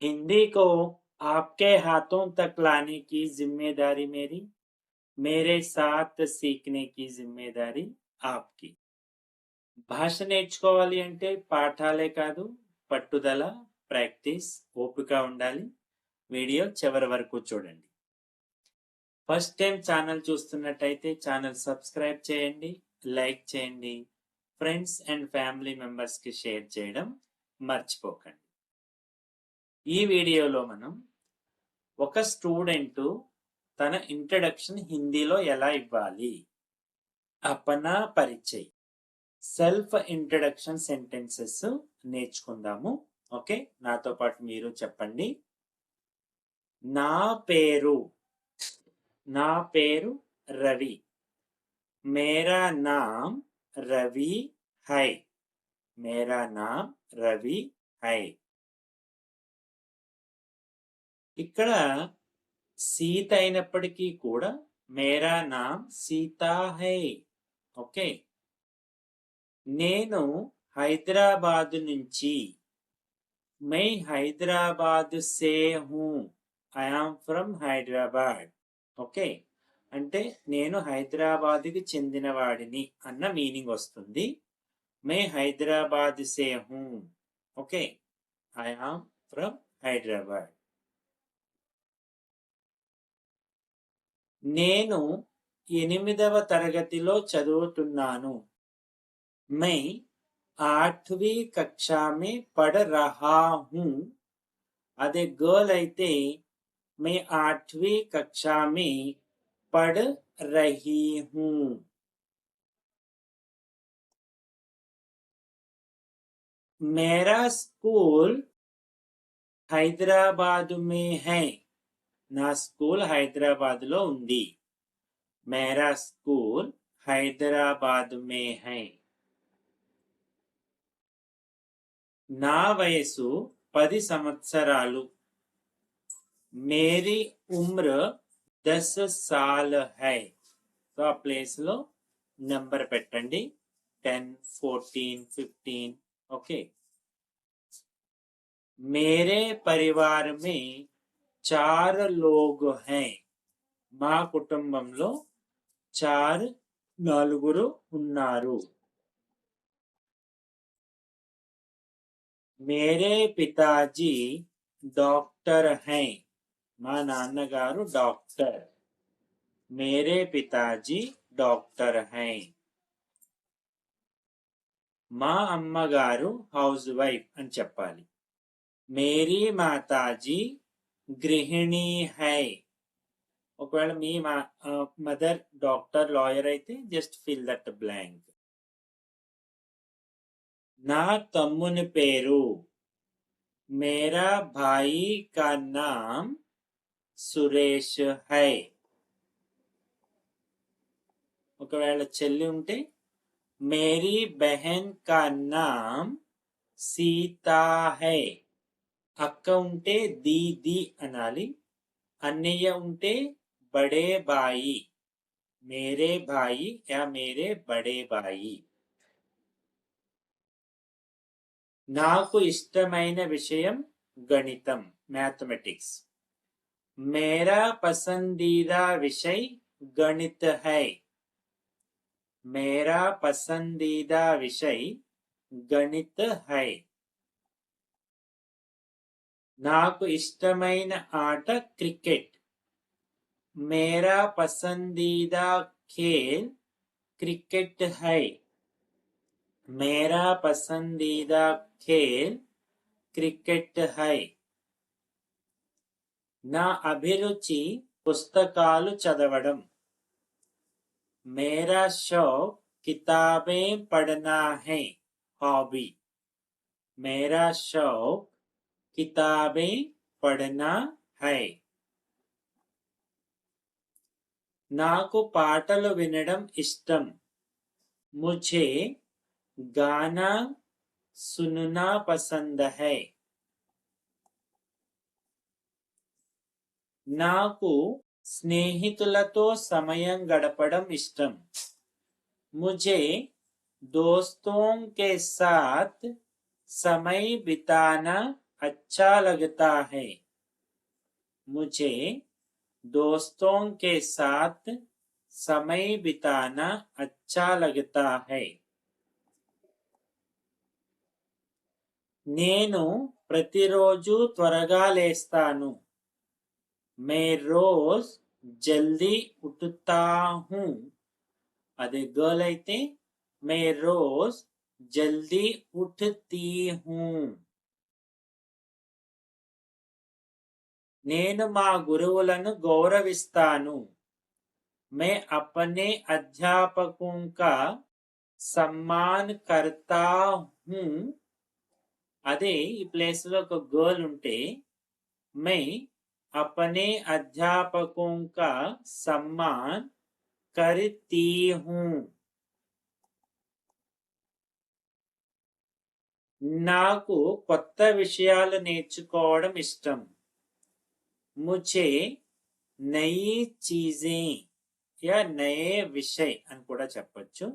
हिंदी को आपके हाथों तक लाने की जिम्मेदारी मेरी, मेरे साथ सीखने की जिम्मेदारी आपकी. భాష నేర్చుకోవాలి అంటే పాఠాలే కాదు, పట్టుదల, ప్రాక్టీస్, ఓపిక ఉండాలి. వీడియో చివరి వరకు చూడండి. ఫస్ట్ టైం ఛానల్ చూస్తున్నట్టయితే ఛానల్ సబ్స్క్రైబ్ చేయండి, లైక్ చేయండి, ఫ్రెండ్స్ అండ్ ఫ్యామిలీ మెంబర్స్కి షేర్ చేయడం మర్చిపోకండి. ఈ వీడియోలో మనం ఒక స్టూడెంట్ తన ఇంట్రడక్షన్ హిందీలో ఎలా ఇవ్వాలి, అపనా పరిచయ్, సెల్ఫ్ ఇంట్రడక్షన్ సెంటెన్సెస్ నేర్చుకుందాము. ఓకే, నాతో పాటు మీరు చెప్పండి. నా పేరు రవి. మేరా నామ్ రవి హై. మేరా నామ్ రవి హై. ఇక్కడ సీత అయినప్పటికీ కూడా మేరా నామ్ సీతా హై. ఓకే, నేను హైదరాబాద్ నుంచి, my Hyderabad say who, I am from Hyderabad. Okay, అంటే నేను హైదరాబాద్కి చెందినవాడిని అన్న మీనింగ్ వస్తుంది. My Hyderabad say who. Okay, I am from Hyderabad. నేను 8వ తరగతిలో చదువుతున్నాను. मैं 8वीं कक्षा में पढ़ रहा हूँ. अदे गर्ल అయితే मैं 8वीं कक्षा में पढ़ रही हूँ. मेरा स्कूल హైదరాబాద్ में है. నా స్కూల్ హైదరాబాద్ లో ఉంది. मेरा स्कूल హైదరాబాద్ में है. నా వయసు 10 సంవత్సరాలు. మేరీ ఉమ్ర 10 సాల్ హై. సో ఆ ప్లేస్ లో నెంబర్ పెట్టండి, 10, 14, 15. ఓకే, మేరే పరివార్ మే 4 లోగ్ హై. మా కుటుంబంలో 4 ఉన్నారు. మేరే పితాజీ డాక్టర్ హై. మా నాన్నగారు డాక్టర్. మేరే పితాజీ డాక్టర్ హై. మా అమ్మగారు హౌస్ వైఫ్ అని చెప్పాలి. మేరీ మాతాజీ గృహిణి హై. ఒకవేళ మీ మదర్ డాక్టర్, లాయర్ అయితే జస్ట్ ఫిల్ దట్ బ్లాంక్. నా తమ్ముని పేరు, మేరా భాయి కా నామ్ సురేష్ హై. ఒకవేళ చెల్లి ఉంటే మేరీ బెహన్ కా నామ్ సీతా హై. అక్క ఉంటే దీది అనాలి. అన్నయ్య ఉంటే బడే బాయి, మేరే భాయి యా మేరే బడే బాయి. నాకు ఇష్టమైన విషయం గణితం, మ్యాథమెటిక్స్. మేరా పసందీదా విషయ్ గణిత్ హై. మేరా పసందీదా విషయ్ గణిత్ హై. నాకు ఇష్టమైన ఆట క్రికెట్. మేరా పసందీదా ఖేల్ క్రికెట్ హై. మేరా పసందీదా ఖేల్ క్రికెట్ హై. నా అభిరుచి పుస్తకాలు చదవడం. మేరా షౌక్ కితాబే పढ़ना है. హాబీ. మేరా షౌక్ కితాబే పढ़ना है. నాకు పాటలు వినడం ఇష్టం. ముझे गाना सुनना पसंद है. నాకు స్నేహితులతో సమయం గడపడం ఇష్టం. मुझे दोस्तों के साथ समय बिताना अच्छा लगता है. मुझे दोस्तों के साथ समय बिताना अच्छा लगता है. నేను ప్రతిరోజు త్వరగా లేస్తాను. मैं रोज जल्दी उठता हूँ. అదే గర్ల్ అయితే मैं रोज जल्दी उठती हूँ. నేను మా గురువులను గౌరవిస్తాను. मैं अपने अध्यापकों का सम्मान करता हूँ. అదే ఈ ప్లేస్ లో ఒక గర్ల్ ఉంటే मैं अपने अध्यापकों का सम्मान करती हूँ. నాకు కొత్త విషయాలు నేర్చుకోవడం ఇష్టం. मुझे नई चीजें या नए विषय అని కూడా చెప్పొచ్చు.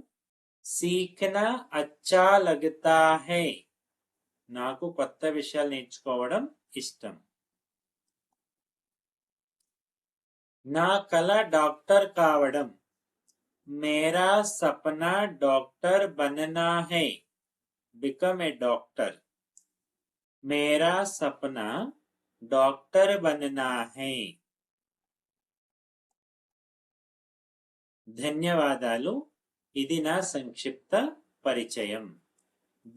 सीखना अच्छा लगता है. నాకు కొత్త విషయాలు నేర్చుకోవడం ఇష్టం. నా కల డాక్టర్ కావడం. मेरा सपना डॉक्टर बनना है. become a doctor. मेरा सपना डॉक्टर बनना है. ధన్యవాదాలు. ఇది నా సంక్షిప్త పరిచయం.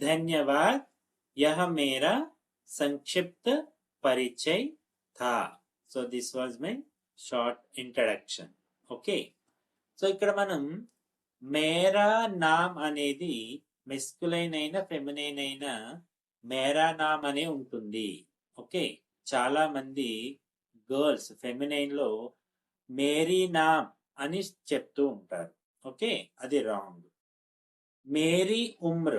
धन्यवाद. यह मेरा संक्षिप्त परिचय था. So this was my short introduction. Okay. So ఇక్కడ మనం మేరా నామ్ అనేది మెస్కులైన్ అయినా ఫెమినైన్ అయినా మేరా నామ్ అనే ఉంటుంది. ఓకే, చాలా మంది గర్ల్స్ ఫెమినైన్ లో మేరీ నామ్ అని చెప్తూ ఉంటారు. ఓకే, అది రాంగ్. మేరీ ఉమ్ర,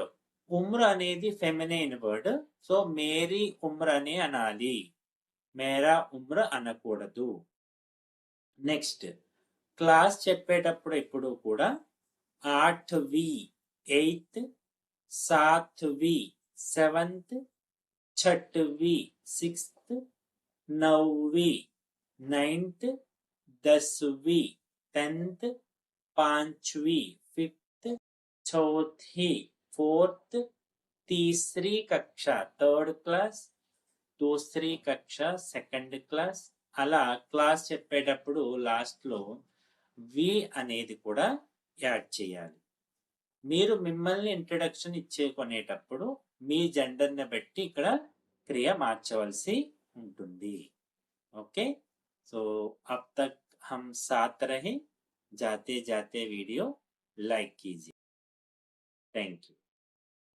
ఉమ్ర అనేది ఫెమినైన్ వర్డ్. సో మేరీ ఉమ్ర అనే అనాలి, మేరా ఉమ్ర అనకూడదు. నెక్స్ట్, క్లాస్ చెప్పేటప్పుడు ఎప్పుడు కూడా 8वीं 8th, 7वीं 7th, 6वीं 6th, 9वीं 9th, 10वीं 10th, 5वीं 5th, चौथी 4th, तीसरी कक्षा 3rd क्लास, दूसरी कक्षा 2nd క్లాస్. అలా క్లాస్ చెప్పేటప్పుడు లాస్ట్ లో వి అనేది కూడా యాడ్ చేయాలి. మీరు మిమ్మల్ని ఇంట్రడక్షన్ ఇచ్చేకొనేటప్పుడు మీ జెండర్ని బట్టి ఇక్కడ క్రియ మార్చవలసి ఉంటుంది. ఓకే, సో अब तक हम साथ रहे. जाते जाते वीडियो लाइक कीजिए. Thank you.